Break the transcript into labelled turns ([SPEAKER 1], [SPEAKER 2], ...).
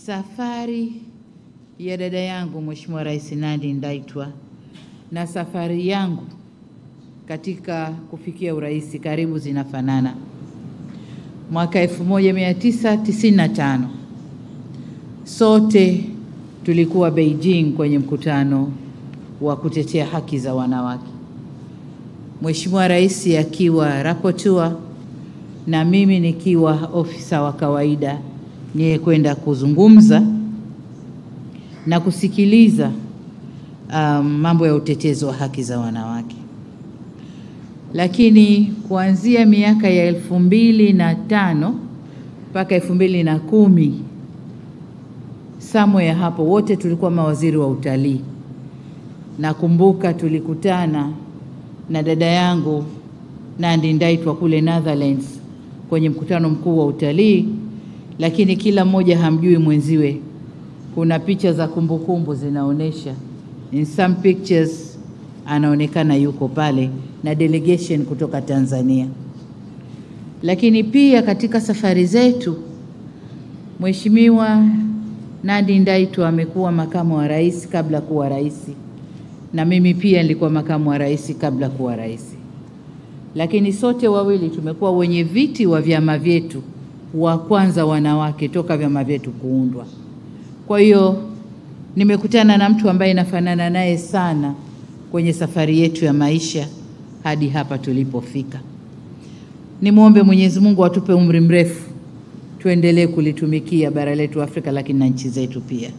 [SPEAKER 1] Safari ya dada yangu Mheshimiwa Rais Nandi Ndaitwah na safari yangu katika kufikia urais karibu zinafanana. Mwaka 1995 sote tulikuwa Beijing kwenye mkutano wa kutetea haki za wanawake. Mheshimiwa Rais akiwa rapporteur na mimi nikiwa ofisa wa kawaida niye kwenda kuzungumza na kusikiliza mambo ya utetezi wa haki za wanawake. Lakini kuanzia miaka ya 2005 mpaka 2010 somewhere hapo wote tulikuwa mawaziri wa utalii. Nakumbuka tulikutana na dada yangu Nandi Ndaitwah kule Netherlands kwenye mkutano mkuu wa utalii, lakini kila mmoja hamjui mwenziwe. Kuna picha za kumbukumbu zinaonesha, in some pictures anaonekana yuko pale na delegation kutoka Tanzania. Lakini pia katika safari zetu Mheshimiwa Nandi Ndaitwah amekuwa makamu wa rais kabla kuwa rais, na mimi pia nilikuwa makamu wa rais kabla kuwa rais. Lakini sote wawili tumekuwa wenye viti wa vyama vyetu wa kwanza wanawake toka vyama vyetu kuundwa. Kwa hiyo nimekutana na mtu ambaye nafanana naye sana kwenye safari yetu ya maisha hadi hapa tulipofika. Nimuombe Mwenyezi Mungu atupe umri mrefu tuendelee kulitumikia bara letu Afrika, lakini na nchi zetu pia.